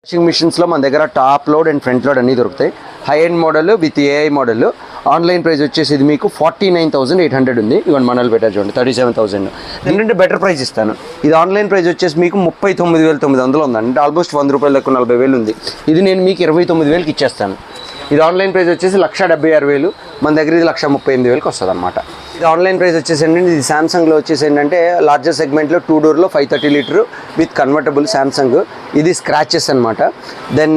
Washing మిషన్స్లో మన దగ్గర top load and front load అన్నీ దొరుకుతాయి. High end model with AI model. Online price వచ్చేసి ఇది మీకు 49,800 ఉంది. ఇవన్నీ మనల్ని పెట్టారు చూడండి 37,000. ఎందుకంటే బెటర్ ప్రైస్ ఇస్తాను. ఇది ఆన్లైన్ ప్రైస్ వచ్చేసి మీకు 39,900 ఉందండి. అంటే ఆల్మోస్ట్ 100 రూపాయలు ఎక్కువ 40,000 ఉంది. ఇది నేను మీకు 29,000కి ఇచ్చేస్తాను. ఇది ఆన్లైన్ ప్రైస్ వచ్చేసి 1,76,000. మన దగ్గర ఇది 1,38,000కి వస్తుంది అనమాట. ఇది ఆన్లైన్ ప్రైస్ వచ్చేసి ఏంటంటే ఇది శాంసంగ్లో వచ్చేసి ఏంటంటే లార్జర్ సెగ్మెంట్లో 2 డోర్లో 530 లీటర్ విత్ కన్వర్టబుల్ శాంసంగ్. ఇది స్క్రాచెస్ అనమాట. దెన్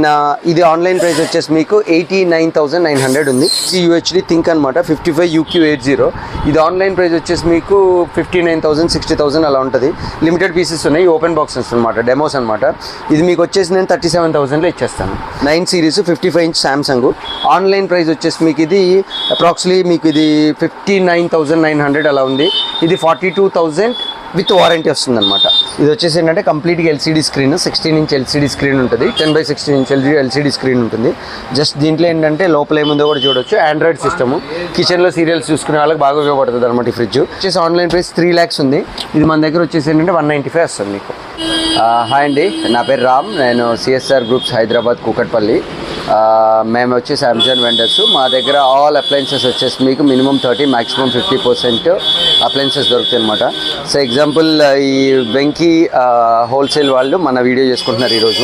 ఇది ఆన్లైన్ ప్రైస్ వచ్చేసి మీకు 89,900 ఉంది. UHD థింక్ అనమాట 55 UQ80. ఇది ఆన్లైన్ ప్రైస్ వచ్చేసి మీకు 59,000 60,000 అలా ఉంటుంది. లిమిటెడ్ పీసెస్ ఉన్నాయి, ఓపెన్ బాక్సెస్ అనమాట, డెమోస్ అనమాట. ఇది మీకు వచ్చేసి నేను 37,000లో ఇచ్చేస్తాను. 9 series 55 inch Samsung. Online price వచ్చేసి మీకు ఇది అప్రాక్సిమేట్లీ మీకు ఇది 59,900 అలా ఉంది. ఇది 42,000 విత్ వారంటీ వస్తుంది అనమాట. ఇది వచ్చేసి ఏంటంటే కంప్లీట్గా LCD screen, 16 inch LCD screen ఉంటుంది. 10/16 ఇంచ్ ఎల్సీడీ స్క్రీన్ ఉంటుంది. జస్ట్ దీంట్లో ఏంటంటే లోపల ఏముందో కూడా చూడొచ్చు. ఆండ్రాయిడ్ సిస్టమ్, కిచెన్లో సీరియల్స్ చూసుకునే వాళ్ళకి బాగా ఉపయోగపడుతుంది అనమాట. ఈ ఫ్రిడ్జ్ వచ్చేసి ఆన్లైన్ ప్రైస్ 3 lakhs ఉంది. ఇది మన దగ్గర వచ్చేసి ఏంటంటే 195 వస్తుంది మీకు. హాయ్ అండి, నా పేరు రామ్. నేను CSR గ్రూప్స్ హైదరాబాద్ కూకట్పల్లి. మేము వచ్చేసి అమెజాన్ వెండర్స్. మా దగ్గర ఆల్ అప్లయన్సెస్ వచ్చేసి మీకు మినిమం 30 మ్యాక్సిమం 50% అప్లయన్సెస్ దొరుకుతాయి అనమాట. సో ఎగ్జాంపుల్ ఈ వెంకీ హోల్సేల్ వాళ్ళు మన వీడియో చేసుకుంటున్నారు ఈరోజు.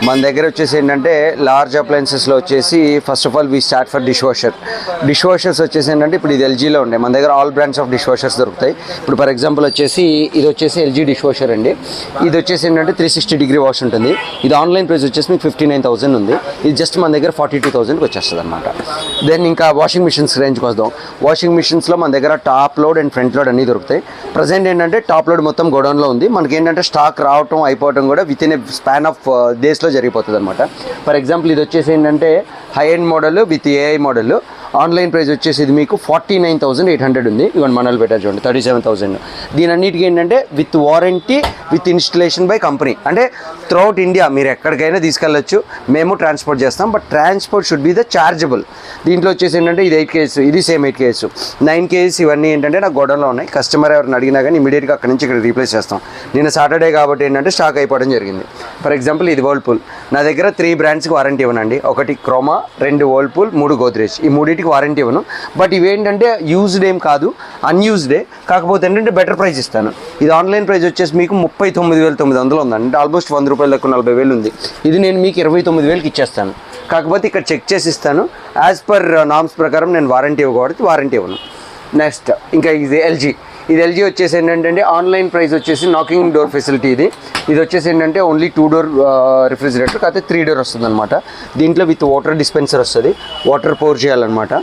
మన దగ్గర వచ్చేసి ఏంటంటే లార్జ్ అప్లయన్సెస్లో వచ్చేసి first of all we start for dish washer. Dish washers వచ్చేసి ఏంటంటే ఇప్పుడు ఇది LGలో ఉండే. మన దగ్గర all brands of dish washers దొరుకుతాయి. ఇప్పుడు ఫర్ ఎగ్జాంపుల్ వచ్చేసి ఇది వచ్చేసి LG డిష్ వాషర్ అండి. ఇది వచ్చేసి ఏంటంటే 360 డిగ్రీ వాష్ ఉంటుంది. ఇది ఆన్లైన్ ప్రైస్ వచ్చేసి మీకు 59,000 ఉంది. ఇది జస్ట్ మన దగ్గర 42,000కి వచ్చేస్తుంది అనమాట. దెన్ ఇంకా వాషింగ్ మిషన్స్ రేంజ్కి వద్దాం. వాషింగ్ మిషన్స్లో మన దగ్గర top load and front load అన్నీ దొరుకుతాయి. ప్రజెంట్ ఏంటంటే టాప్ లోడ్ మొత్తం గోడౌన్లో ఉంది. మనకి ఏంటంటే స్టాక్ రావటం అయిపోవటం కూడా with in a span of డేస్లో జరిగిపోతుంది అనమాట. ఫర్ ఎగ్జాంపుల్ ఇది వచ్చేసి ఏంటంటే high end model with AI model. Online price వచ్చేసి ఇది మీకు 49,800 ఉంది. ఇవన్నీ మనల్ని పెట్టారు చూడండి 37,000. దీని అన్నిటికీ ఏంటంటే with warranty with installation by company. అంటే త్రూఅవుట్ ఇండియా మీరు ఎక్కడికైనా తీసుకెళ్ళచ్చు, మేము ట్రాన్స్పోర్ట్ చేస్తాం. But transport should be the chargeable. దీంట్లో వచ్చేసి ఏంటంటే ఇది 8 kgs, ఇది సేమ్ 8 kgs, 9 kgs. ఇవన్నీ ఏంటంటే నాకు గోడౌన్లో ఉన్నాయి. కస్టమర్ ఎవరిని అడిగినా కానీ ఇమీడియట్గా అక్కడ నుంచి ఇక్కడ రీప్లేస్ చేస్తాం. నేను సాటర్డే కాబట్టి ఏంటంటే స్టాక్ అయిపోవడం జరిగింది. ఫర్ ఎగ్జాంపుల్ ఇది వర్ల్పూల్. నా దగ్గర 3 బ్రాండ్స్కి వారంటీ ఇవ్వనండి. 1 Croma, 2 Whirlpool, 3 Godrej. ఈ 3 వారంటీ ఇవ్వను. బట్ ఇవేంటంటే యూజ్డ్ ఏం కాదు, అన్యూజ్డే. కాకపోతే ఏంటంటే బెటర్ ప్రైస్ ఇస్తాను. ఇది ఆన్లైన్ ప్రైస్ వచ్చేసి మీకు 39,900 ఉందండి. అంటే ఆల్మోస్ట్ 100 రూపాయలు ఎక్కువ 40,000 ఉంది. ఇది నేను మీకు 29,000కి ఇచ్చేస్తాను. కాకపోతే ఇక్కడ చెక్ చేసి ఇస్తాను. యాజ్ పర్ నామ్స్ ప్రకారం నేను వారంటీ ఇవ్వకూడదు, వారంటీ ఇవ్వను. నెక్స్ట్ ఇంకా ఇది LG. ఇది LG వచ్చేసి ఏంటంటే ఆన్లైన్ ప్రైస్ వచ్చేసి నాకింగ్ డోర్ ఫెసిలిటీ. ఇది వచ్చేసి ఏంటంటే ఓన్లీ 2 డోర్ రిఫ్రిజిరేటర్, కాకపోతే 3 డోర్ వస్తుంది అనమాట. దీంట్లో విత్ వాటర్ డిస్పెన్సర్ వస్తుంది, వాటర్ పోర్ చేయాలన్నమాట.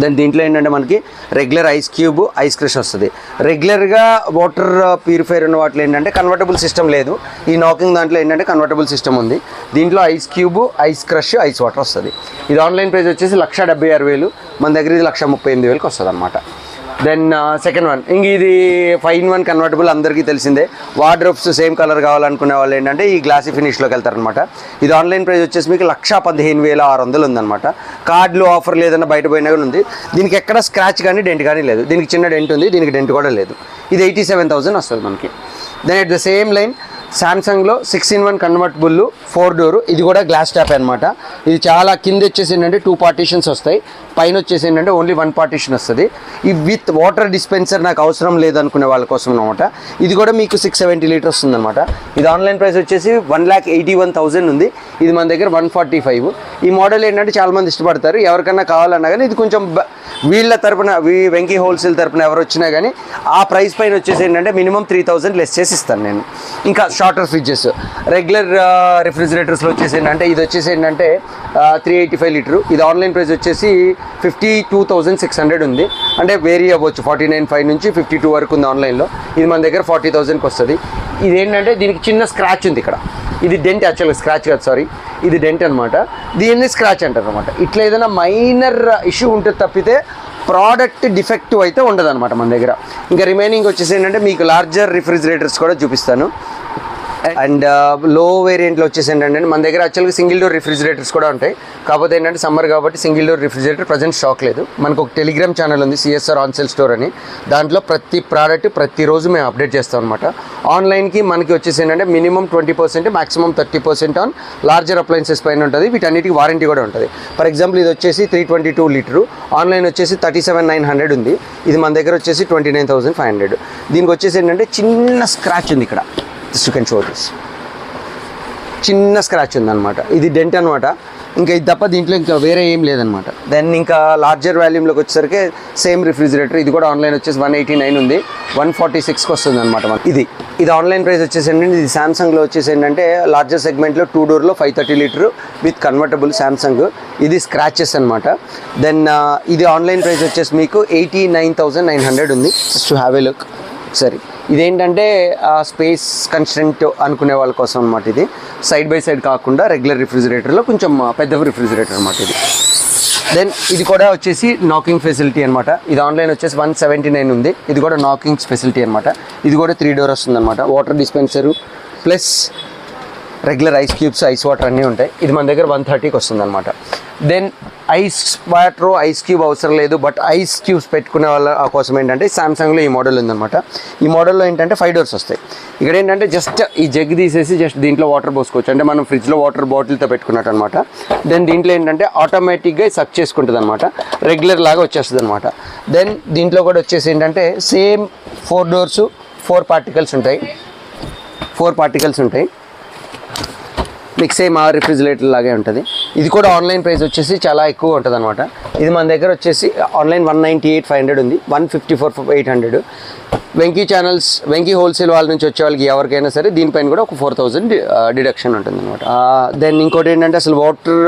దెన్ దీంట్లో ఏంటంటే మనకి regular ice cube, ice crush వస్తుంది. రెగ్యులర్గా వాటర్ ప్యూరిఫైర్ ఉన్న వాటిలో ఏంటంటే కన్వర్టబుల్ సిస్టమ్ లేదు. ఈ నాకింగ్ దాంట్లో ఏంటంటే కన్వర్టబుల్ సిస్టమ్ ఉంది. దీంట్లో ice cube, ice crush, ice water వస్తుంది. ఇది ఆన్లైన్ ప్రైస్ వచ్చేసి 176,000. మన దగ్గర ఇది 138,000కి వస్తుంది అనమాట. దెన్ సెకండ్ వన్, ఇంక ఇది 5-in-1 కన్వర్టబుల్ అందరికీ తెలిసిందే. వార్డ్రోబ్స్ సేమ్ కలర్ కావాలనుకునే వాళ్ళు ఏంటంటే ఈ గ్లాసీ ఫినిష్లోకి వెళ్తారనమాట. ఇది ఆన్లైన్ ప్రైస్ వచ్చేసి మీకు 115,600 ఉందన్నమాట. కార్డులు ఆఫర్ లేదన్నా బయట పోయినా కూడా ఉంది. దీనికి ఎక్కడ స్క్రాచ్ కానీ డెంట్ కానీ లేదు. దీనికి చిన్న డెంట్ ఉంది, దీనికి డెంట్ కూడా లేదు. ఇది 87,000 వస్తుంది మనకి. Then at the same line శాంసంగ్లో 6-in-1 కన్వర్టబుల్ 4 డోర్. ఇది కూడా గ్లాస్ టాప్ అనమాట. ఇది చాలా కింద వచ్చేసి ఏంటంటే 2 పార్టీషన్స్ వస్తాయి, పైన వచ్చేసి ఏంటంటే ఓన్లీ 1 పార్టీషన్ వస్తుంది. ఈ విత్ వాటర్ డిస్పెన్సర్ నాకు అవసరం లేదనుకునే వాళ్ళ కోసం అనమాట. ఇది కూడా మీకు 670 లీటర్స్ వస్తుందన్నమాట. ఇది ఆన్లైన్ ప్రైస్ వచ్చేసి 1,81,000 ఉంది. ఇది మన దగ్గర 145. ఈ మోడల్ ఏంటంటే చాలామంది ఇష్టపడతారు. ఎవరికన్నా కావాలన్నా కానీ ఇది కొంచెం వీళ్ళ తరపున వెంకీ హోల్సేల్ తరపున ఎవరు వచ్చినా కానీ ఆ ప్రైస్ పైన వచ్చేసి ఏంటంటే మినిమం 3,000 లెస్ చేసి ఇస్తాను నేను. ఇంకా షార్టర్ ఫ్రిడ్జెస్, రెగ్యులర్ రిఫ్రిజిరేటర్స్లో వచ్చేసి ఏంటంటే ఇది వచ్చేసి ఏంటంటే 385 లీటరు. ఇది ఆన్లైన్ ప్రైస్ వచ్చేసి 52,600 ఉంది. అంటే వేరీ అవ్వచ్చు, 49.5 నుంచి 52 వరకు ఉంది ఆన్లైన్లో. ఇది మన దగ్గర 40,000కి వస్తుంది. ఇది ఏంటంటే దీనికి చిన్న స్క్రాచ్ ఉంది ఇక్కడ. ఇది డెంట్, యాక్చువల్గా స్క్రాచ్ కాదు, సారీ, ఇది డెంట్ అనమాట. దీన్ని స్క్రాచ్ అంటారు అనమాట. ఇట్లా ఏదైనా మైనర్ ఇష్యూ ఉంటుంది తప్పితే ప్రోడక్ట్ డిఫెక్టివ్ అయితే ఉండదు అనమాట మన దగ్గర. ఇంకా రిమైనింగ్ వచ్చేసి ఏంటంటే మీకు లార్జర్ రిఫ్రిజిరేటర్స్ కూడా చూపిస్తాను. అండ్ లో వేరియంట్లో వచ్చేసి ఏంటంటే మన దగ్గర యాక్చువల్గా సింగిల్ డోర్ రిఫ్రిజిరేటర్స్ కూడా ఉంటాయి. కాకపోతే ఏంటంటే సమ్మర్ కాబట్టి single door refrigerator present stock లేదు. మనకు ఒక టెలిగ్రామ్ ఛానల్ ఉంది, CSR ఆన్సేల్ స్టోర్ అని. దాంట్లో ప్రతి ప్రోడక్ట్ ప్రతిరోజు మేము అప్డేట్ చేస్తాం అనమాట. ఆన్లైన్కి మనకి వచ్చేసి ఏంటంటే minimum 20%, maximum 30% on larger appliances పైన ఉంటుంది. వీటన్నిటికి వారంటీ కూడా ఉంటుంది. ఫర్ ఎగ్జాంపుల్ ఇది వచ్చేసి 322 లీటరు, ఆన్లైన్ వచ్చేసి 37,900 ఉంది. ఇది మన దగ్గర వచ్చేసి 29,500. దీనికి వచ్చేసి ఏంటంటే చిన్న స్క్రాచ్ ఉంది ఇక్కడ, యూ కెన్ షో దిస్. చిన్న స్క్రాచ్ ఉందన్నమాట. ఇది డెంట్ అనమాట. ఇంకా ఇది తప్ప దీంట్లో ఇంకా వేరే ఏం లేదనమాట. దెన్ ఇంకా లార్జర్ వాల్యూమ్లోకి వచ్చేసరికి సేమ్ రిఫ్రిజిరేటర్. ఇది కూడా ఆన్లైన్ వచ్చేసి 189 ఉంది, 146కి వస్తుంది అనమాట. ఇది ఆన్లైన్ ప్రైస్ వచ్చేసి ఏంటంటే ఇది సామ్సంగ్లో వచ్చేసి ఏంటంటే లార్జర్ సెగ్మెంట్లో 2 డోర్లో 530 లీటర్ విత్ కన్వర్టబుల్ సామ్సంగ్. ఇది స్క్రాచెస్ అనమాట. దెన్ ఇది ఆన్లైన్ ప్రైస్ వచ్చేసి మీకు 89,900 ఉంది. Just to have a look సరే. ఇదేంటంటే స్పేస్ కన్స్టెంట్ అనుకునే వాళ్ళ కోసం అనమాట. ఇది సైడ్ బై సైడ్ కాకుండా రెగ్యులర్ రిఫ్రిజిరేటర్లో కొంచెం పెద్ద రిఫ్రిజిరేటర్ అనమాట ఇది. దెన్ ఇది కూడా వచ్చేసి నాకింగ్ ఫెసిలిటీ అనమాట. ఇది ఆన్లైన్ వచ్చేసి 179 ఉంది. ఇది కూడా నాకింగ్ ఫెసిలిటీ అనమాట. ఇది కూడా 3 డోర్ వస్తుంది అనమాట. Water dispenser plus regular ice cubes, ice water అన్నీ ఉంటాయి. ఇది మన దగ్గర 130కి వస్తుంది అనమాట. Then ice water, ice cube అవసరం లేదు, బట్ ఐస్ క్యూబ్స్ పెట్టుకునే వాళ్ళ కోసం ఏంటంటే సామ్సంగ్లో ఈ మోడల్ ఉందన్నమాట. ఈ మోడల్లో ఏంటంటే 5 డోర్స్ వస్తాయి. ఇక్కడ ఏంటంటే జస్ట్ ఈ జగ్ తీసేసి జస్ట్ దీంట్లో వాటర్ పోసుకోవచ్చు, అంటే మనం ఫ్రిడ్జ్లో వాటర్ బాటిల్తో పెట్టుకున్నట్టు అనమాట. దెన్ దీంట్లో ఏంటంటే ఆటోమేటిక్గా సక్ చేసుకుంటుంది అనమాట, రెగ్యులర్ లాగా వచ్చేస్తుంది అనమాట. దెన్ దీంట్లో కూడా వచ్చేసి ఏంటంటే సేమ్ 4 డోర్స్, 4 పార్టికల్స్ ఉంటాయి. 4 పార్టికల్స్ ఉంటాయి. మీకు సేమ్ ఆ రిఫ్రిజిరేటర్ లాగే ఉంటుంది. ఇది కూడా ఆన్లైన్ ప్రైస్ వచ్చేసి చాలా ఎక్కువ ఉంటుంది అనమాట. ఇది మన దగ్గర వచ్చేసి ఆన్లైన్ 198,500 ఉంది, 154,800. వెంకీ హోల్సేల్ వాళ్ళ నుంచి వచ్చే వాళ్ళకి ఎవరికైనా సరే దీనిపైన కూడా ఒక 4,000 డిడక్షన్ ఉంటుంది అనమాట. దెన్ ఇంకోటి ఏంటంటే అసలు వాటర్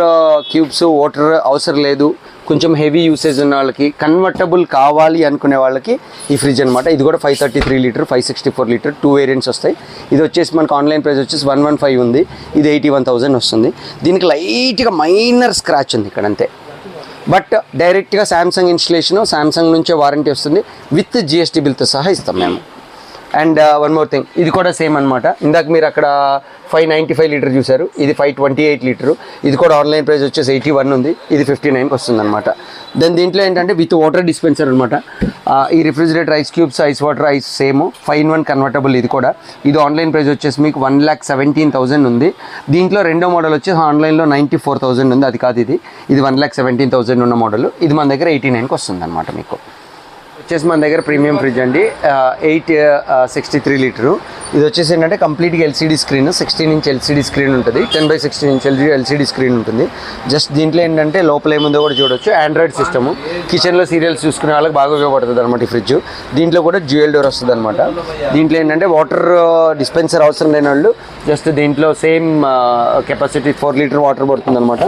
క్యూబ్స్, వాటర్ అవసరం లేదు, కొంచెం హెవీ యూసేజ్ ఉన్న వాళ్ళకి, కన్వర్టబుల్ కావాలి అనుకునే వాళ్ళకి ఈ ఫ్రిడ్జ్ అనమాట. ఇది కూడా 533 లీటర్, 564 లీటర్, 2 వేరియంట్స్ వస్తాయి. ఇది వచ్చేసి మనకు ఆన్లైన్ ప్రైస్ వచ్చేసి 115 ఉంది. ఇది 81,000 వస్తుంది. దీనికి లైట్గా మైనర్ స్క్రాచ్ ఉంది ఇక్కడ అంతే. బట్ డైరెక్ట్గా శాంసంగ్ ఇన్స్టలేషను, శాంసంగ్ నుంచే వారంటీ వస్తుంది, విత్ GST బిల్తో సహా ఇస్తాం మేము. అండ్ వన్ మోర్ థింగ్, ఇది కూడా సేమ్ అనమాట. ఇందాక మీరు అక్కడ 595 లీటర్ చూసారు, ఇది 528 లీటరు. ఇది కూడా ఆన్లైన్ ప్రైస్ వచ్చేసి 81 ఉంది. ఇది 59కి వస్తుంది అనమాట. దెన్ దీంట్లో ఏంటంటే విత్ వాటర్ డిస్పెన్సర్ అనమాట. ఈ refrigerator ice cubes, ice water, ice same 5-in-1 convertible. ఇది కూడా ఇది ఆన్లైన్ ప్రైస్ వచ్చేసి మీకు 1,17,000 ఉంది. దీంట్లో రెండో మోడల్ వచ్చేసి ఆన్లైన్లో 94,000 ఉంది. అది కాదు, ఇది 1,17,000 ఉన్న మోడల్. ఇది మన దగ్గర 89కి వస్తుంది అనమాట. మీకు వచ్చేసి మన దగ్గర ప్రీమియం ఫ్రిడ్జ్ అండి, 863 లీటరు. ఇది వచ్చేసి ఏంటంటే కంప్లీట్గా LCD screen, 16 inch LCD screen ఉంటుంది, 10/16 ఇంచ్ LCD స్క్రీన్ ఉంటుంది. జస్ట్ దీంట్లో ఏంటంటే లోపల ఏముందో కూడా చూడొచ్చు. ఆండ్రాయిడ్ సిస్టము, కిచెన్లో సీరియల్స్ చూసుకునే వాళ్ళకి బాగా ఉపయోగపడుతుంది అనమాట ఈ ఫ్రిడ్జ్. దీంట్లో కూడా డ్యూయల్ డోర్ వస్తుంది అనమాట. దీంట్లో ఏంటంటే వాటర్ డిస్పెన్సర్ అవసరం లేని వాళ్ళు జస్ట్ దీంట్లో సేమ్ కెపాసిటీ 4 లీటర్ వాటర్ పడుతుంది అనమాట.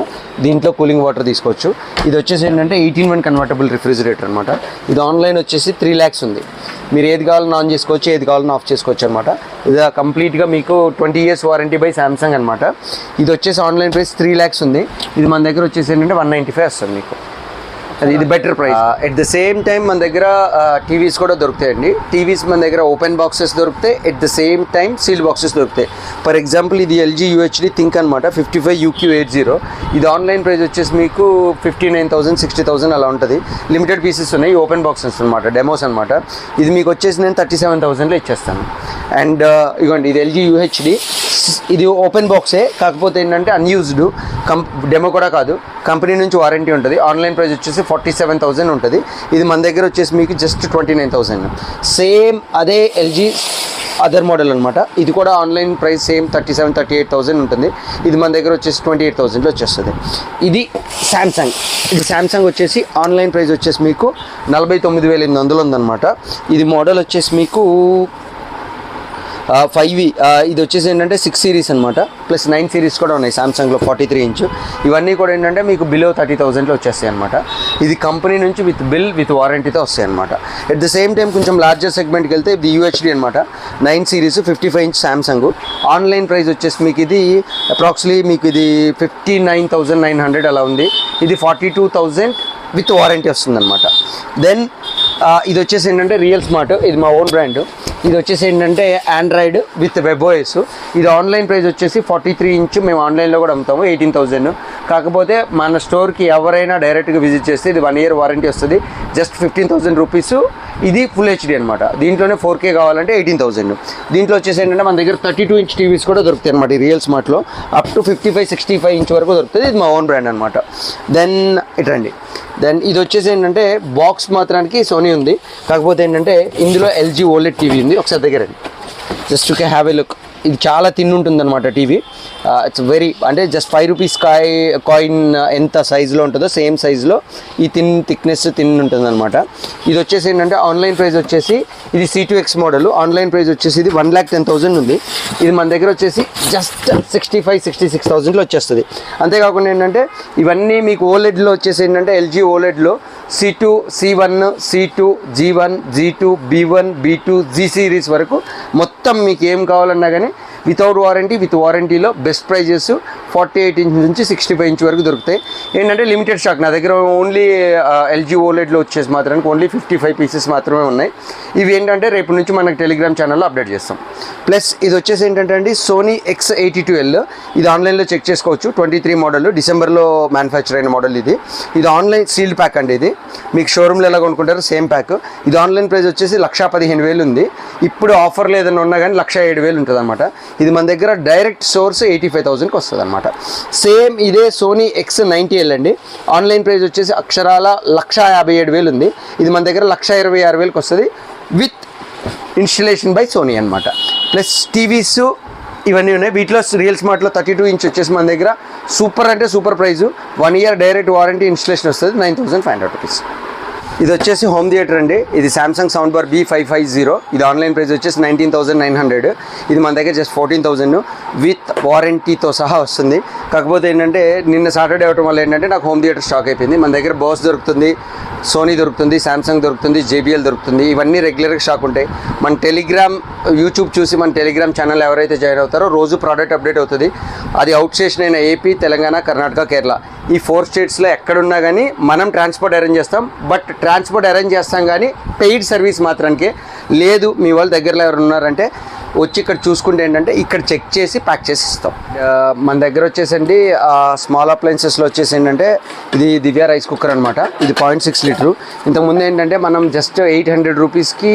దీంట్లో కూలింగ్ వాటర్ తీసుకోవచ్చు. ఇది వచ్చేసి ఏంటంటే 18-in-1 కన్వర్టబుల్ రిఫ్రిజిరేటర్ అనమాట. ఇది ఆన్లైన్ వచ్చేసి 3 lakhs ఉంది. మీరు ఏది కావాలని ఆన్ చేసుకోవచ్చు, ఏది కావాలని ఆఫ్ చేసుకోవచ్చు అనమాట. ఇది కంప్లీట్గా మీకు 20 years వారంటీ బై సామ్సంగ్ అనమాట. ఇది వచ్చేసి ఆన్లైన్ ప్రైస్ 3 lakhs ఉంది. ఇది మన దగ్గర వచ్చేసి ఏంటంటే 195 వస్తుంది మీకు. ఇది better price. At the same time మన దగ్గర టీవీస్ కూడా దొరుకుతాయండి. టీవీస్ మన దగ్గర ఓపెన్ బాక్సెస్ దొరుకుతాయి, at the same time seal boxes దొరుకుతాయి. ఫర్ ఎగ్జాంపుల్ ఇది LG UHD థింక్ అనమాట, 55UQ80. ఇది ఆన్లైన్ ప్రైస్ వచ్చేసి మీకు 59,000, 60,000 అలా ఉంటుంది. లిమిటెడ్ పీసెస్ ఉన్నాయి, ఓపెన్ బాక్సెస్ అనమాట, డెమోస్ అనమాట. ఇది మీకు వచ్చేసి నేను 37,000లో ఇచ్చేస్తాను. అండ్ ఇదిగోండి, ఇది LG UHD. ఇది ఓపెన్ బాక్సే, కాకపోతే ఏంటంటే అన్యూజ్డ్, డెమో కూడా కాదు, కంపెనీ నుంచి వారంటీ ఉంటుంది. ఆన్లైన్ ప్రైస్ వచ్చేసి 47,000 ఉంటుంది. ఇది మన దగ్గర వచ్చేసి మీకు జస్ట్ 29,000. సేమ్ అదే LG అదర్ మోడల్ అనమాట. ఇది కూడా ఆన్లైన్ ప్రైస్ సేమ్ 37,000, 38,000 ఉంటుంది. ఇది మన దగ్గర వచ్చేసి 28,000లో వచ్చేస్తుంది. ఇది శాంసంగ్. ఇది శాంసంగ్ వచ్చేసి ఆన్లైన్ ప్రైస్ వచ్చేసి మీకు 49,800 ఉందన్నమాట. ఇది మోడల్ వచ్చేసి మీకు 5V. ఇది వచ్చేసి ఏంటంటే 6 సిరీస్ అనమాట, ప్లస్ 9 సిరీస్ కూడా ఉన్నాయి సామ్సంగ్లో 43 ఇంచ్. ఇవన్నీ కూడా ఏంటంటే మీకు బిలో 30,000లో వచ్చేస్తాయి అనమాట. ఇది కంపెనీ నుంచి విత్ బిల్, విత్ వారంటీతో వస్తాయి అనమాట. ఎట్ ద సేమ్ టైం కొంచెం లార్జర్ సెగ్మెంట్కి వెళ్తే ఇది UHD అనమాట, 9 series, 55 inch Samsung. Online price వచ్చేసి మీకు ఇది అప్రాక్సిమేట్లీ మీకు ఇది 59,900 అలా ఉంది. ఇది 42,000 విత్ వారంటీ వస్తుంది అనమాట. దెన్ ఇది వచ్చేసి ఏంటంటే రియల్ స్మార్ట్, ఇది మా ఓన్ బ్రాండ్. ఇది వచ్చేసి ఏంటంటే ఆండ్రాయిడ్ విత్ వెబ్ఓఎస్. ఇది ఆన్లైన్ ప్రైస్ వచ్చేసి 43 ఇంచ్ మేము ఆన్లైన్లో కూడా అమ్ముతాము 18,000. కాకపోతే మన స్టోర్కి ఎవరైనా డైరెక్ట్గా విజిట్ చేస్తే ఇది 1 year వారంటీ వస్తుంది, జస్ట్ 15,000 రూపీస్. ఇది ఫుల్ హెచ్డి అనమాట. దీంట్లోనే 4K కావాలంటే 18,000. దీంట్లో వచ్చేసి ఏంటంటే మన దగ్గర 32 ఇంచ్ టీవీస్ కూడా దొరుకుతాయి అనమాట. ఈ రియల్ స్మార్ట్లో అప్ టు 55-65 ఇంచ్ వరకు దొరుకుతుంది. ఇది మా ఓన్ బ్రాండ్ అనమాట. దెన్ ఇటండి, దెన్ ఇది వచ్చేసి ఏంటంటే బాక్స్ మాత్రానికి సోనీ ఉంది, కాకపోతే ఏంటంటే ఇందులో LG OLED టీవీ ఉంది. ఒకసారి దగ్గర just to have a look. ఇది చాలా థిన్ ఉంటుంది అనమాట టీవీ. ఇట్స్ వెరీ అంటే జస్ట్ 5 రూపీస్ కాయిన్ ఎంత సైజులో ఉంటుందో సేమ్ సైజులో ఈ థిక్నెస్ ఉంటుంది అనమాట. ఇది వచ్చేసి ఏంటంటే ఆన్లైన్ ప్రైస్ వచ్చేసి ఇది C2X మోడల్. ఆన్లైన్ ప్రైస్ వచ్చేసి ఇది 1,10,000 ఉంది. ఇది మన దగ్గర వచ్చేసి జస్ట్ 65-66,000లో వచ్చేస్తుంది. అంతేకాకుండా ఏంటంటే ఇవన్నీ మీకు ఓలెడ్లో వచ్చేసి ఏంటంటే LG OLEDలో C2, C1, C2, G1, G2, B1, B2, G series వరకు మొత్తం మీకు ఏం కావాలన్నా కానీ వితౌట్ వారంటీ విత్ వారంటీలో బెస్ట్ ప్రైజెస్ 48 ఇంచ్ నుంచి 65 ఇంచ్ వరకు దొరుకుతాయి. ఏంటంటే లిమిటెడ్ స్టాక్ నా దగ్గర ఓన్లీ LG OLEDలో వచ్చేసి మాత్రానికి ఓన్లీ 55 పీసెస్ మాత్రమే ఉన్నాయి. ఇవి ఏంటంటే రేపు నుంచి మనకు టెలిగ్రామ్ ఛానల్లో అప్డేట్ చేస్తాం. ప్లస్ ఇది వచ్చేసి ఏంటంటే అండి సోనీ X82L. ఇది ఆన్లైన్లో చెక్ చేసుకోవచ్చు. 23 మోడల్, డిసెంబర్లో మ్యానుఫ్యాక్చర్ అయిన మోడల్. ఇది ఆన్లైన్ సీల్డ్ ప్యాక్ అండి. ఇది మీకు షోరూమ్లో ఎలా కొనుక్కుంటారు సేమ్ ప్యాక్. ఇది ఆన్లైన్ ప్రైస్ వచ్చేసి 1,15,000 ఉంది. ఇప్పుడు ఆఫర్లో ఏదైనా ఉన్నా కానీ 1,07,000 ఉంటుంది అనమాట. ఇది మన దగ్గర డైరెక్ట్ సోర్స్ 85,000కి వస్తుంది అనమాట. సేమ్ ఇదే సోనీ X90L అండి. ఆన్లైన్ ప్రైస్ వచ్చేసి అక్షరాల 1,57,000 ఉంది. ఇది మన దగ్గర 1,26,000కి వస్తుంది విత్ ఇన్స్టలేషన్ బై సోనీ అనమాట. ప్లస్ టీవీస్ ఇవన్నీ ఉన్నాయి. వీటిలో రియల్ స్మార్ట్లో 32 ఇంచ్ వచ్చేసి మన దగ్గర సూపర్ అంటే super prize. 1 year direct warranty installation వస్తుంది 9,500 రూపీస్. ఇది వచ్చేసి హోమ్ థియేటర్ అండి. ఇది సామ్సంగ్ సౌండ్ బార్ B550. ఇది ఆన్లైన్ ప్రైస్ వచ్చేసి 19,900. ఇది మన దగ్గర జస్ట్ 14,000 విత్ వారంటీతో సహా వస్తుంది. కాకపోతే ఏంటంటే నిన్న సాటర్డే అవడం వల్ల ఏంటంటే నాకు హోమ్ థియేటర్ స్టాక్ అయిపోయింది. మన దగ్గర బాస్ దొరుకుతుంది, సోనీ దొరుకుతుంది, సామ్సంగ్ దొరుకుతుంది, JBL దొరుకుతుంది. ఇవన్నీ రెగ్యులర్గా స్టాక్ ఉంటాయి. మన టెలిగ్రామ్ యూట్యూబ్ చూసి మన టెలిగ్రామ్ ఛానల్ ఎవరైతే జాయిన్ అవుతారో రోజు ప్రోడక్ట్ అప్డేట్ అవుతుంది. అది అవుట్ స్టేషన్ అయిన AP, తెలంగాణ, కర్ణాటక, కేరళ ఈ 4 స్టేట్స్లో ఎక్కడున్నా కానీ మనం ట్రాన్స్పోర్ట్ అరేంజ్ చేస్తాం. బట్ ట్రాన్స్పోర్ట్ అరేంజ్ చేస్తాం కానీ పెయిడ్ సర్వీస్ మాత్రానికే లేదు. మీ వాళ్ళ దగ్గరలో ఎవరు ఉన్నారంటే వచ్చి ఇక్కడ చూసుకుంటే ఏంటంటే ఇక్కడ చెక్ చేసి ప్యాక్ చేసి ఇస్తాం. మన దగ్గర వచ్చేసండి స్మాల్ అప్లయన్సెస్లో వచ్చేసి ఏంటంటే ఇది దివ్య రైస్ కుక్కర్ అనమాట. ఇది 0.6 లీటర్. ఇంతకుముందు ఏంటంటే మనం జస్ట్ 800 రూపీస్కి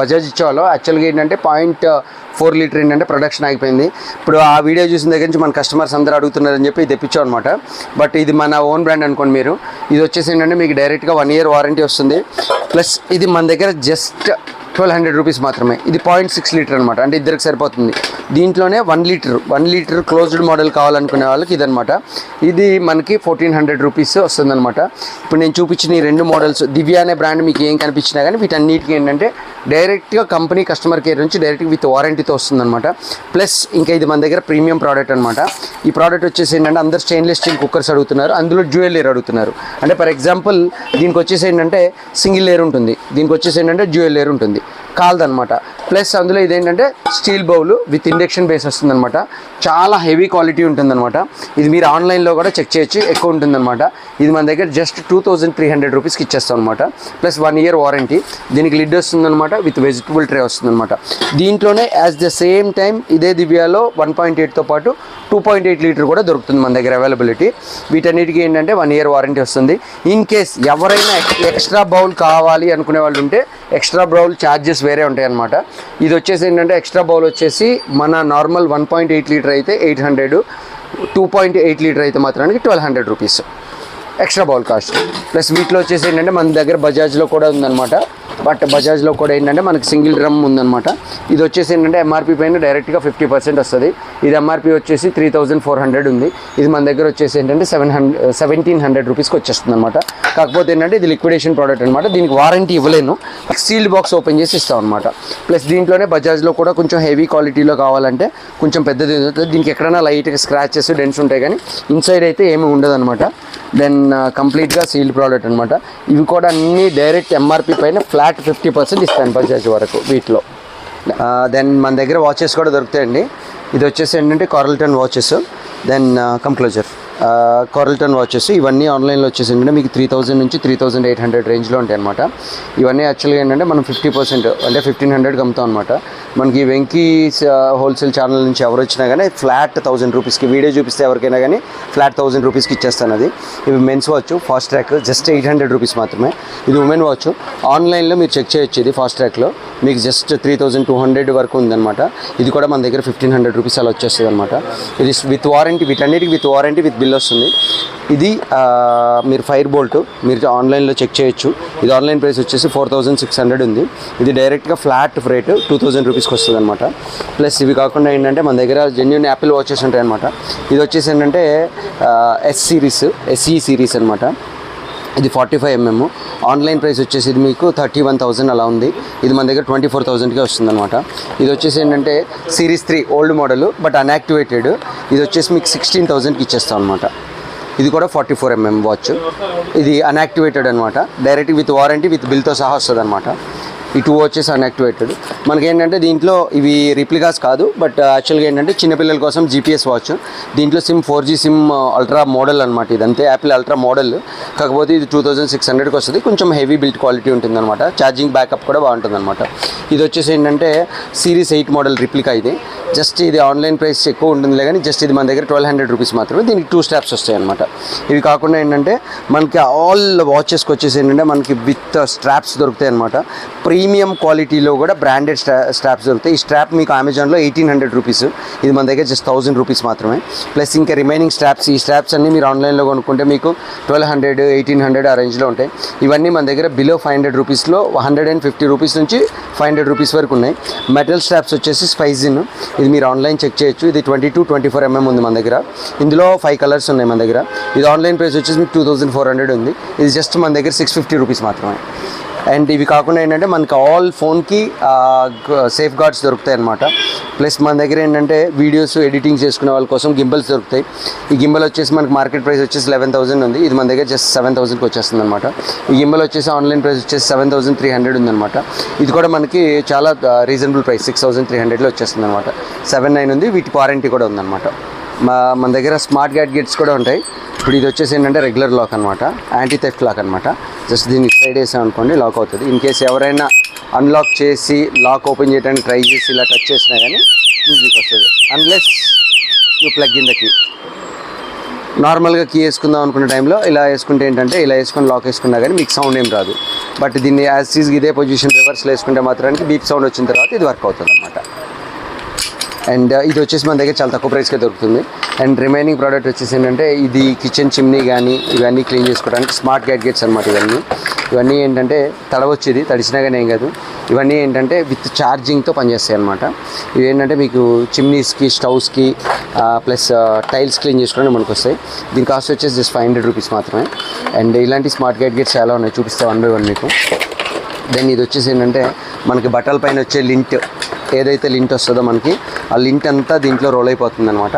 బజాజ్ ఇచ్చేవాళ్ళం. యాక్చువల్గా ఏంటంటే 0.4 లీటర్ ఏంటంటే ప్రొడక్షన్ ఆగిపోయింది. ఇప్పుడు ఆ వీడియో చూసిన దగ్గర నుంచి మన కస్టమర్స్ అందరూ అడుగుతున్నారని చెప్పి ఇది తెప్పించాం అనమాట. బట్ ఇది మన ఓన్ బ్రాండ్ అనుకోండి మీరు. ఇది వచ్చేసి ఏంటంటే మీకు డైరెక్ట్గా 1 year వారంటీ వస్తుంది. ప్లస్ ఇది మన దగ్గర జస్ట్ 1,200 రూపీస్ మాత్రమే. ఇది 0.6 లీటర్ అనమాట. అంటే ఇద్దరికి సరిపోతుంది. దీంట్లోనే 1 లీటర్ క్లోజ్డ్ మోడల్ కావాలనుకునే వాళ్ళకి ఇదనమాట. ఇది మనకి 1,400 రూపీస్ వస్తుంది అనమాట. ఇప్పుడు నేను చూపించిన ఈ 2 మోడల్స్ దివ్య అనే బ్రాండ్ మీకు ఏం కనిపించినా కానీ వీటన్నిటికీ ఏంటంటే డైరెక్ట్గా కంపెనీ కస్టమర్ కేర్ నుంచి డైరెక్ట్గా విత్ వారంటీతో వస్తుంది అనమాట. ప్లస్ ఇంకా ఇది మన దగ్గర ప్రీమియం ప్రోడక్ట్ అనమాట. ఈ ప్రోడక్ట్ వచ్చేసి ఏంటంటే అందరు స్టెయిన్లెస్ స్టీల్ కుక్కర్స్ అడుగుతున్నారు, అందులో డ్యూయల్ లేయర్ అడుగుతున్నారు. అంటే ఫర్ ఎగ్జాంపుల్ దీనికి వచ్చేసి ఏంటంటే సింగిల్ లేయర్ ఉంటుంది, దీనికి వచ్చేసి ఏంటంటే డ్యూయల్ లేయర్ ఉంటుంది కాల్దనమాట. ప్లస్ అందులో ఇదేంటంటే steel bowl with induction base వస్తుందన్నమాట. చాలా హెవీ క్వాలిటీ ఉంటుందన్నమాట. ఇది మీరు ఆన్లైన్లో కూడా చెక్ చేయొచ్చు, ఎక్కువ ఉంటుందన్నమాట. ఇది మన దగ్గర జస్ట్ 2,300 రూపీస్కి ఇచ్చేస్తాం అనమాట. Plus 1 year warranty. దీనికి లిడ్ వస్తుందన్నమాట విత్ వెజిటబుల్ ట్రే వస్తుందన్నమాట. దీంట్లోనే యాజ్ ద సేమ్ టైం ఇదే దివ్యాలో 1.8తో పాటు 2.8 లీటర్ కూడా దొరుకుతుంది మన దగ్గర అవైలబిలిటీ. వీటన్నిటికీ ఏంటంటే 1 year వారంటీ వస్తుంది. ఇన్ కేస్ ఎవరైనా ఎక్స్ట్రా బౌల్ కావాలి అనుకునే వాళ్ళు ఉంటే ఎక్స్ట్రా బౌల్ ఛార్జెస్ వేరే ఉంటాయి అన్నమాట. ఇది వచ్చేసి ఏంటంటే ఎక్స్ట్రా బౌల్ వచ్చేసి మన నార్మల్ 1.8 లీటర్ అయితే 800, 2.8 లీటర్ అయితే మాత్రానికి 1,200 rupees extra bowl cost. Plus వీటిలో వచ్చేసి ఏంటంటే మన దగ్గర బజాజ్లో కూడా ఉందన్నమాట. బట్ బజాజ్లో కూడా ఏంటంటే మనకి సింగిల్ డ్రమ్ ఉందన్నమాట. ఇది వచ్చేసి ఏంటంటే MRP పైన డైరెక్ట్గా 50% వస్తుంది. ఇది MRP వచ్చేసి 3,400 ఉంది. ఇది మన దగ్గర వచ్చేసి ఏంటంటే 1,700 రూపీస్కి వచ్చేస్తుంది అనమాట. కాకపోతే ఏంటంటే ఇది లిక్విడేషన్ ప్రోడక్ట్ అనమాట. దీనికి వారంటీ ఇవ్వలేను, సీల్డ్ బాక్స్ ఓపెన్ చేసి ఇస్తాం అనమాట. ప్లస్ దీంట్లోనే బజాజ్లో కూడా కొంచెం హెవీ క్వాలిటీలో కావాలంటే కొంచెం పెద్దది దీనికి ఎక్కడైనా లైట్గా స్క్రాచెస్ డెన్స్ ఉంటాయి కానీ ఇన్సైడ్ అయితే ఏమీ ఉండదు అనమాట. దెన్ కంప్లీట్గా సీల్డ్ ప్రోడక్ట్ అనమాట. ఇవి కూడా అన్నీ డైరెక్ట్ MRP పైన ఫ్లాట్ 50% ఇస్తాను బజాజ్ వరకు వీటిలో. దెన్ మన దగ్గర వాచెస్ కూడా దొరుకుతాయండి. ఇది వచ్చేసి ఏంటంటే కార్ల్టన్ వాచెస్. దెన్ కంక్లోజర్ కారల్టన్ వాచెస్ ఇవన్నీ ఆన్లైన్లో వచ్చేసి ఏంటంటే మీకు 3000 నుంచి 3800 రేంజ్లో ఉంటాయి అనమాట. ఇవన్నీ యాక్చువల్గా ఏంటంటే మనం 50% అంటే 1500కి అమ్ముతాం అనమాట. మనకి వెంకీ హోల్సేల్ ఛానల్ నుంచి ఎవరు వచ్చినా కానీ ఫ్లాట్ 1000 రూపీస్కి వీడియో చూపిస్తే ఎవరికైనా కానీ ఫ్లాట్ 1000 రూపీస్కి ఇచ్చేస్తాను. అది ఇవి men's watch fast track just 800 rupees మాత్రమే. ఇది ఉమెన్ వాచ్ ఆన్లైన్లో మీరు చెక్ చేయొచ్చు. ఇది ఫాస్ట్ ట్రాక్లో మీకు జస్ట్ 3200 వరకు ఉందన్నమాట. ఇది కూడా మన దగ్గర 1500 రూపీస్ అలా వచ్చేస్తుంది అనమాట. ఇది విత్ వారంటీ, వీటన్నిటికి విత్ వారంటీ విత్ బిల్ వస్తుంది. ఇది మీరు ఫైర్ బోల్ట్ మీరు ఆన్లైన్లో చెక్ చేయొచ్చు. ఇది ఆన్లైన్ ప్రైస్ వచ్చేసి 4600 ఉంది. ఇది డైరెక్ట్గా ఫ్లాట్ రేటు 2000 రూపీస్కి వస్తుంది అనమాట. ప్లస్ ఇవి కాకుండా ఏంటంటే మన దగ్గర జెన్యూన్ యాపిల్ వాచెస్ ఉంటాయి అనమాట. ఇది వచ్చేసి ఏంటంటే SE సిరీస్ అనమాట. ఇది 45mm. ఆన్లైన్ ప్రైస్ వచ్చేసి ఇది మీకు 31,000 అలా ఉంది. ఇది మన దగ్గర 24,000కే వస్తుంది అనమాట. ఇది వచ్చేసి ఏంటంటే సిరీస్ 3 ఓల్డ్ మోడల్ బట్ అన్యాక్టివేటెడ్. ఇది వచ్చేసి మీకు 16,000కి ఇచ్చేస్తాం అనమాట. ఇది కూడా 44mm వాచ్. ఇది అన్యాక్టివేటెడ్ అనమాట. డైరెక్ట్ విత్ వారంటీ విత్ బిల్తో సహా వస్తుంది అనమాట. ఈ 2 వాచెస్ అన్యాక్టివేటెడ్. మనకేంటంటే దీంట్లో ఇవి రిప్లికాస్ కాదు బట్ యాక్చువల్గా ఏంటంటే చిన్నపిల్లల కోసం GPS వాచ్. దీంట్లో SIM 4G SIM ultra model అనమాట. ఇదంతే యాపిల్ అల్ట్రా మోడల్. కాకపోతే ఇది 2600కి వస్తుంది. కొంచెం హెవీ బిల్ట్ క్వాలిటీ ఉంటుందన్నమాట. ఛార్జింగ్ బ్యాకప్ కూడా బాగుంటుందన్నమాట. ఇది వచ్చేసి ఏంటంటే సిరీస్ 8 మోడల్ రిప్లికా. ఇది జస్ట్ ఇది ఆన్లైన్ ప్రైస్ ఎక్కువ ఉంటుందిలే కానీ జస్ట్ ఇది మన దగ్గర 1200 రూపీస్ మాత్రమే. దీనికి 2 స్ట్రాప్స్ వస్తాయి అనమాట. ఇవి కాకుండా ఏంటంటే మనకి ఆల్ వాచెస్కి వచ్చేసి ఏంటంటే మనకి విత్ స్ట్రాప్స్ దొరుకుతాయి అనమాట. ప్రీమియం క్వాలిటీలో కూడా బ్రాండెడ్ స్ట్రాప్స్ దొరుకుతాయి. ఈ స్ట్రాప్ మీకు అమెజాన్లో 1800 రూపీస్. ఇది మన దగ్గర జస్ట్ 1000 రూపీస్ మాత్రమే. ప్లస్ ఇంకా రిమైనింగ్ స్ట్రాప్స్, ఈ స్ట్రాప్స్ అన్నీ మీరు ఆన్లైన్లో కొనుక్కుంటే మీకు 1200, 1800 ఆ రేంజ్లో ఉంటాయి. ఇవన్నీ మన దగ్గర బిలో 500 రూపీస్లో 150 రూపీస్ నుంచి 500 రూపీస్ వరకు ఉన్నాయి. మెటల్ స్ట్రాప్స్ వచ్చేసి స్పైజిన్. ఇది మీరు ఆన్లైన్ చెక్ చేయొచ్చు. ఇది 22, 24mm ఉంది మన దగ్గర. ఇందులో 5 కలర్స్ ఉన్నాయి మన దగ్గర. ఇది ఆన్లైన్ ప్రైస్ వచ్చేసి మీకు 2400 ఉంది. ఇది జస్ట్ మన దగ్గర 650 రూపీస్ మాత్రమే. అండ్ ఇవి కాకుండా ఏంటంటే మనకి ఆల్ ఫోన్కి సేఫ్ గార్డ్స్ దొరుకుతాయి అనమాట. ప్లస్ మన దగ్గర ఏంటంటే వీడియోస్ ఎడిటింగ్ చేసుకునే వాళ్ళ కోసం గింబల్స్ దొరుకుతాయి. ఈ గింబల్ వచ్చేసి మనకి మార్కెట్ ప్రైస్ వచ్చేసి 11,000 ఉంది. ఇది మన దగ్గర జస్ట్ 7,000కి వచ్చేస్తుంది అనమాట. ఈ గింబల్ వచ్చేసి ఆన్లైన్ ప్రైస్ వచ్చేసి 7,300 ఉందన్నమాట. ఇది కూడా మనకి చాలా రీజనబుల్ ప్రైస్ 6,300లో వచ్చేస్తుంది అనమాట. 7,900 ఉంది. వీటి వారంటీ కూడా ఉందన్నమాట. మన దగ్గర స్మార్ట్ గ్యాడ్గెట్స్ కూడా ఉంటాయి. ఇప్పుడు ఇది వచ్చేసి ఏంటంటే రెగ్యులర్ లాక్ అనమాట, యాంటీ థెఫ్ట్ లాక్ అనమాట. జస్ట్ దీన్ని సైడ్ వేసాం అనుకోండి లాక్ అవుతుంది. ఇన్ కేసు ఎవరైనా అన్లాక్ చేసి లాక్ ఓపెన్ చేయడానికి ట్రై చేసి ఇలా టచ్ చేసినా కానీ ఈజీకి వస్తుంది. Unless you plug in the key. నార్మల్గా కీ వేసుకుందాం అనుకున్న టైంలో ఇలా వేసుకుంటే ఏంటంటే ఇలా వేసుకొని లాక్ వేసుకున్నా కానీ మీకు సౌండ్ ఏం రాదు. బట్ దీన్ని యాజ్ ఈజ్ ఇదే పొజిషన్ రివర్స్లో వేసుకుంటే మాత్రానికి బీప్ సౌండ్ వచ్చిన తర్వాత ఇది వర్క్ అవుతుంది అనమాట. అండ్ ఇది వచ్చేసి మన దగ్గర చాలా తక్కువ ప్రైస్కే దొరుకుతుంది. అండ్ రిమైనింగ్ ప్రోడక్ట్ వచ్చేసి ఏంటంటే ఇది కిచెన్ చిమ్నీ కానీ ఇవన్నీ క్లీన్ చేసుకోవడానికి స్మార్ట్ గ్యాడ్గెట్స్ అనమాట. ఇవన్నీ ఏంటంటే తడవచ్చు, ఇది తడిచినా కానీ ఏం కాదు. ఇవన్నీ ఏంటంటే విత్ ఛార్జింగ్తో పనిచేస్తాయి అనమాట. ఇవి ఏంటంటే మీకు చిమ్నీస్కి, స్టవ్స్కి ప్లస్ టైల్స్ క్లీన్ చేసుకోవడానికి మనకు వస్తాయి. దీని కాస్ట్ వచ్చేసి జస్ట్ 500 రూపీస్ మాత్రమే. అండ్ ఇలాంటి స్మార్ట్ గ్యాడ్గెట్స్ చాలా ఉన్నాయి, చూపిస్తే 1 by 1 మీకు. దెన్ ఇది వచ్చేసి ఏంటంటే మనకి బట్టల పైన వచ్చే లింట్, ఏదైతే లింట్ వస్తుందో మనకి ఆ లింట్ అంతా దీంట్లో రోల్ అయిపోతుంది అనమాట.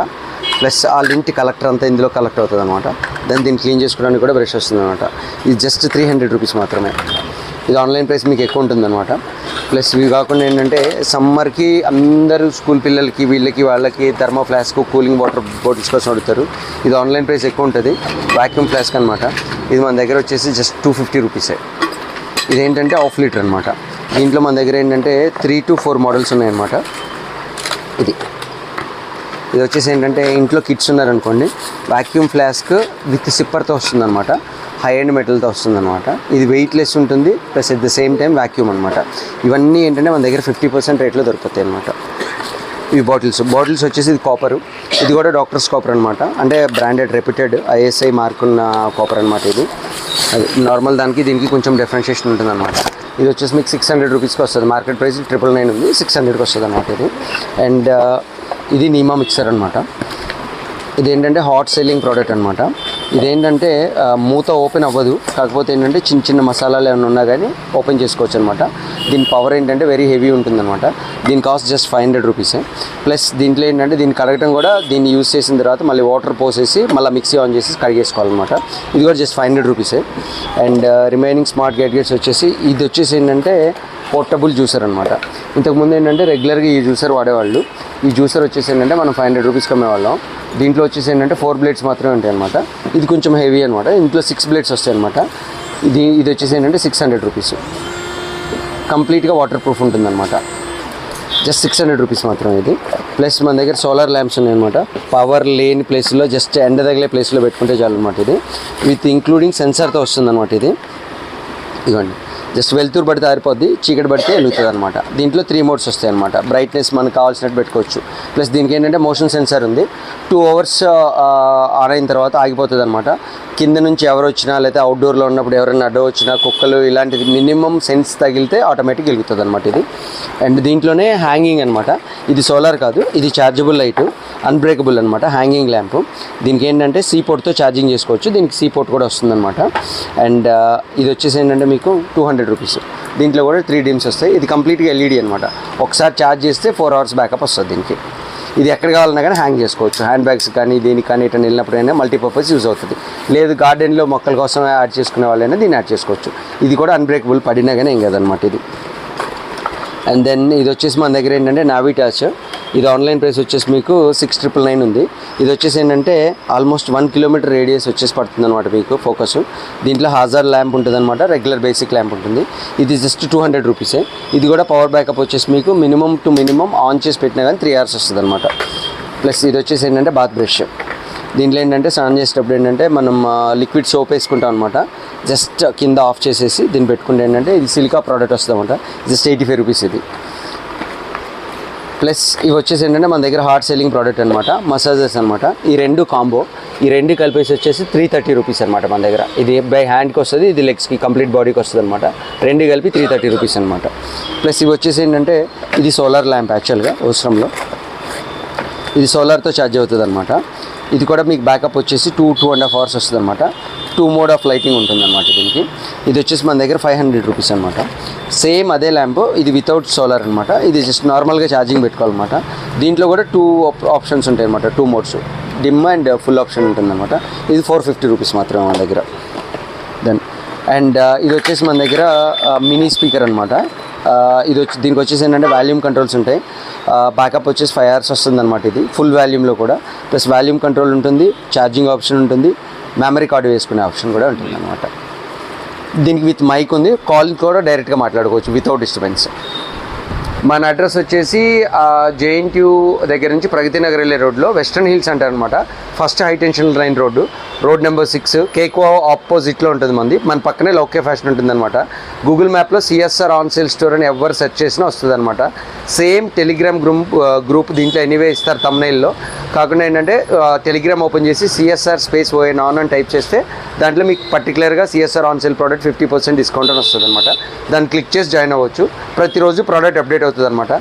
ప్లస్ ఆ లింట్ కలెక్టర్ అంతా ఇందులో కలెక్ట్ అవుతుంది అనమాట. దెన్ దీన్ని క్లీన్ చేసుకోవడానికి కూడా బ్రష్ వస్తుంది అనమాట. ఇది జస్ట్ 300 రూపీస్ మాత్రమే. ఇది ఆన్లైన్ ప్రైస్ మీకు ఎక్కువ ఉంటుంది అనమాట. ప్లస్ ఇవి కాకుండా ఏంటంటే సమ్మర్కి అందరూ స్కూల్ పిల్లలకి వీళ్ళకి వాళ్ళకి thermo flask, cooling water bottles కోసం అడుగుతారు. ఇది ఆన్లైన్ ప్రైస్ ఎక్కువ ఉంటుంది. వాక్యూమ్ ఫ్లాస్క్ అనమాట. ఇది మన దగ్గర వచ్చేసి జస్ట్ 250 రూపీసే. ఇదేంటంటే హాఫ్ లీటర్ అనమాట. దీంట్లో మన దగ్గర ఏంటంటే 3 to 4 మోడల్స్ ఉన్నాయన్నమాట. ఇది వచ్చేసి ఏంటంటే ఇంట్లో కిడ్స్ ఉన్నారనుకోండి, వాక్యూమ్ ఫ్లాస్క్ విత్ సిప్పర్తో వస్తుందన్నమాట. హై ఎండ్ మెటల్తో వస్తుందన్నమాట. ఇది వెయిట్లెస్ ఉంటుంది plus at the same time vacuum అనమాట. ఇవన్నీ ఏంటంటే మన దగ్గర 50% రేట్లో దొరుకుతాయి అనమాట. ఇవి బాటిల్స్ వచ్చేసి ఇది కాపరు. ఇది కూడా డాక్టర్స్ కాపర్ అనమాట. అంటే బ్రాండెడ్ రెప్యూటెడ్ ISI మార్క్ ఉన్న కాపర్ అనమాట. ఇది అది నార్మల్ దానికి దీనికి కొంచెం డిఫరెన్షియేషన్ ఉంటుందన్నమాట. ఇది వచ్చేసి మీకు 600 రూపీస్కి వస్తుంది. మార్కెట్ ప్రైస్ 999 ఉంది, 600కి వస్తుంది అనమాట ఇది. అండ్ ఇది నీమా మిక్సర్ అనమాట. ఇదేంటంటే హాట్ సెల్లింగ్ ప్రోడక్ట్ అనమాట. ఇదేంటంటే మూత ఓపెన్ అవ్వదు, కాకపోతే ఏంటంటే చిన్న చిన్న మసాలాలు ఏమైనా ఉన్నా కానీ ఓపెన్ చేసుకోవచ్చు అనమాట. దీని పవర్ ఏంటంటే వెరీ హెవీ ఉంటుందన్నమాట. దీని కాస్ట్ జస్ట్ 500 రూపీసే. ప్లస్ దీంట్లో ఏంటంటే దీన్ని కడగడం కూడా దీన్ని యూజ్ చేసిన తర్వాత మళ్ళీ వాటర్ పోసేసి మళ్ళీ మిక్సీ ఆన్ చేసి కడిగేసుకోవాలన్నమాట. ఇది కూడా జస్ట్ 500 రూపీసే. అండ్ రిమైనింగ్ స్మార్ట్ గ్యాడ్గెట్స్ వచ్చేసి ఇది వచ్చేసి ఏంటంటే పోర్టబుల్ జ్యూసర్ అనమాట. ఇంతకుముందు ఏంటంటే రెగ్యులర్గా ఈ జ్యూసర్ వాడేవాళ్ళు. ఈ జ్యూసర్ వచ్చేసి ఏంటంటే మనం 500 రూపీస్కి అమ్మేవాళ్ళం. దీంట్లో వచ్చేసి ఏంటంటే 4 బ్లేడ్స్ మాత్రమే ఉంటాయి అనమాట. ఇది కొంచెం హెవీ అనమాట. ఇంట్లో 6 బ్లేడ్స్ వస్తాయి అనమాట. ఇది వచ్చేసి ఏంటంటే 600 రూపీస్. కంప్లీట్గా వాటర్ ప్రూఫ్ ఉంటుందన్నమాట. జస్ట్ 600 రూపీస్ మాత్రమే ఇది. ప్లస్ మన దగ్గర సోలార్ ల్యాంప్స్ ఉన్నాయన్నమాట. పవర్ లేని ప్లేస్లో జస్ట్ ఎండ తగిలే ప్లేస్లో పెట్టుకుంటే చాలు అనమాట. ఇది విత్ ఇంక్లూడింగ్ సెన్సార్తో వస్తుందన్నమాట. ఇది ఇవ్వండి, జస్ట్ వెలుతురు పడితే ఆరిపోద్ది, చీకటి పడితే వెలుగుతుంది అనమాట. దీంట్లో 3 మోడ్స్ వస్తాయి అనమాట. బ్రైట్నెస్ మనకు కావాల్సినట్టు పెట్టుకోవచ్చు. ప్లస్ దీనికి ఏంటంటే మోషన్ సెన్సార్ ఉంది. 2 అవర్స్ ఆన్ అయిన తర్వాత ఆగిపోతుంది అనమాట. కింద నుంచి ఎవరు వచ్చినా లేకపోతే అవుట్డోర్లో ఉన్నప్పుడు ఎవరైనా అడ్డు వచ్చినా, కుక్కలు ఇలాంటిది మినిమం సెన్స్ తగిలితే ఆటోమేటిక్ వెలుగుతుంది అనమాట ఇది. అండ్ దీంట్లోనే హ్యాంగింగ్ అనమాట. ఇది సోలార్ కాదు, ఇది ఛార్జబుల్ లైట్, అన్బ్రేకబుల్ అనమాట. Hanging lamp. దీనికి ఏంటంటే సీ పోర్ట్తో ఛార్జింగ్ చేసుకోవచ్చు. దీనికి సీ పోర్ట్ కూడా వస్తుందన్నమాట. అండ్ ఇది వచ్చేసి ఏంటంటే మీకు 200 రూపీస్. దీంట్లో కూడా 3 డిమ్స్ వస్తాయి. ఇది కంప్లీట్గా ఎల్ఈడి అనమాట. ఒకసారి ఛార్జ్ చేస్తే 4 అవర్స్ బ్యాకప్ వస్తుంది దీనికి. ఇది ఎక్కడ కావాలన్నా కానీ హ్యాంగ్ చేసుకోవచ్చు. హ్యాండ్ బ్యాగ్స్ కానీ దీనికి కానీ ఇట్లా వెళ్ళినప్పుడైనా మల్టీపర్పస్ యూజ్ అవుతుంది. లేదు గార్డెన్లో మొక్కల కోసం యాడ్ చేసుకునే వాళ్ళైనా దీన్ని యాడ్ చేసుకోవచ్చు. ఇది కూడా అన్బ్రేకబుల్, పడినా కానీ ఏం కాదనమాట ఇది. అండ్ దెన్ ఇది వచ్చేసి మన దగ్గర ఏంటంటే నావీ టార్చ్. ఇది ఆన్లైన్ ప్రైస్ వచ్చేసి మీకు 6,999 ఉంది. ఇది వచ్చేసి ఏంటంటే ఆల్మోస్ట్ 1 కిలోమీటర్ రేడియస్ వచ్చేసి పడుతుంది అనమాట మీకు ఫోకస్. దీంట్లో హాజర్ ల్యాంప్ ఉంటుంది అనమాట, రెగ్యులర్ బేసిక్ ల్యాంప్ ఉంటుంది. ఇది జస్ట్ 200 రూపీసే. ఇది కూడా పవర్ బ్యాకప్ వచ్చేసి మీకు మినిమం టు మినిమం ఆన్ చేసి పెట్టినా కానీ 3 అవర్స్ వస్తుంది అనమాట. ప్లస్ ఇది వచ్చేసి ఏంటంటే బాత్ బ్రష్. దీంట్లో ఏంటంటే స్నానం చేసేటప్పుడు ఏంటంటే మనం లిక్విడ్ సోప్ వేసుకుంటాం అనమాట. జస్ట్ కింద ఆఫ్ చేసేసి దీన్ని పెట్టుకుంటే ఏంటంటే ఇది సిలికా ప్రోడక్ట్ వస్తుంది అనమాట. జస్ట్ 85 రూపీస్ ఇది. ప్లస్ ఇవి వచ్చేసి ఏంటంటే మన దగ్గర హార్డ్ సెల్లింగ్ ప్రోడక్ట్ అనమాట, మసాజర్స్ అనమాట. ఈ 2 కాంబో, ఈ 2 కలిపేసి వచ్చేసి 330 రూపీస్ అనమాట మన దగ్గర. ఇది బై హ్యాండ్కి వస్తుంది, ఇది లెగ్స్కి కంప్లీట్ బాడీకి వస్తుంది అనమాట. 2 కలిపి 330 రూపీస్ అనమాట. ప్లస్ ఇవి వచ్చేసి ఏంటంటే ఇది సోలార్ ల్యాంప్. యాక్చువల్గా అవసరంలో ఇది సోలార్తో ఛార్జ్ అవుతుంది అనమాట. ఇది కూడా మీకు బ్యాకప్ వచ్చేసి 2.5 అవర్స్ వస్తుంది అనమాట. 2 మోడ్ ఆఫ్ లైటింగ్ ఉంటుంది అనమాట దీనికి. ఇది వచ్చేసి మన దగ్గర 500 రూపీస్ అనమాట. సేమ్ అదే ల్యాంప్, ఇది వితౌట్ సోలార్ అనమాట. ఇది జస్ట్ నార్మల్గా ఛార్జింగ్ పెట్టుకోవాలన్నమాట. దీంట్లో కూడా 2 ఆప్షన్స్ ఉంటాయి అనమాట, 2 modes, dim and full option ఉంటుందన్నమాట. ఇది 450 రూపీస్ మాత్రమే మన దగ్గర. దెన్ అండ్ ఇది వచ్చేసి మన దగ్గర మినీ స్పీకర్ అనమాట. దీనికి వచ్చేసి ఏంటంటే వాల్యూమ్ కంట్రోల్స్ ఉంటాయి. బ్యాకప్ వచ్చేసి 5 అవర్స్ వస్తుంది అనమాట. ఇది ఫుల్ వాల్యూమ్లో కూడా. ప్లస్ వాల్యూమ్ కంట్రోల్ ఉంటుంది, ఛార్జింగ్ ఆప్షన్ ఉంటుంది, మెమరీ కార్డు వేసుకునే ఆప్షన్ కూడా ఉంటుంది అనమాట. దీనికి విత్ మైక్ ఉంది, కాల్ కూడా డైరెక్ట్గా మాట్లాడుకోవచ్చు వితౌట్ డిస్టర్బెన్స్. మన అడ్రస్ వచ్చేసి జేఎన్టీయూ దగ్గర నుంచి ప్రగతి నగర్ వెళ్ళే రోడ్లో వెస్టర్న్ హిల్స్ అంటారు అనమాట. First high tension line road number 6 కేక్వా ఆపోజిట్లో ఉంటుంది మంది. మన పక్కనే లోకే ఫ్యాషన్ ఉంటుందన్నమాట. గూగుల్ మ్యాప్లో సిఎస్ఆర్ ఆన్ సేల్ స్టోర్ అని ఎవరు సెర్చ్ చేసినా వస్తుంది అనమాట. సేమ్ టెలిగ్రామ్ గ్రూప్ దీంట్లో ఎనీవే ఇస్తారు తమ్నైల్లో. కాకుండా ఏంటంటే టెలిగ్రామ్ ఓపెన్ చేసి సిఎస్ఆర్ స్పేస్ ఓఎన్ ఆన్ అని టైప్ చేస్తే దాంట్లో మీకు పర్టికులర్గా CSR on sale product 50% discount అని వస్తుంది అనమాట. దాన్ని క్లిక్ చేసి జాయిన్ అవ్వచ్చు. ప్రతిరోజు ప్రోడక్ట్ అప్డేట్ అవుతుంది అనమాట.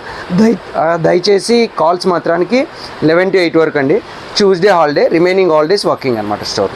దయచేసి కాల్స్ మాత్రానికి 11 to 8 వరకు అండి. Tuesday holiday, remaining holidays working అనమాట స్టోర్.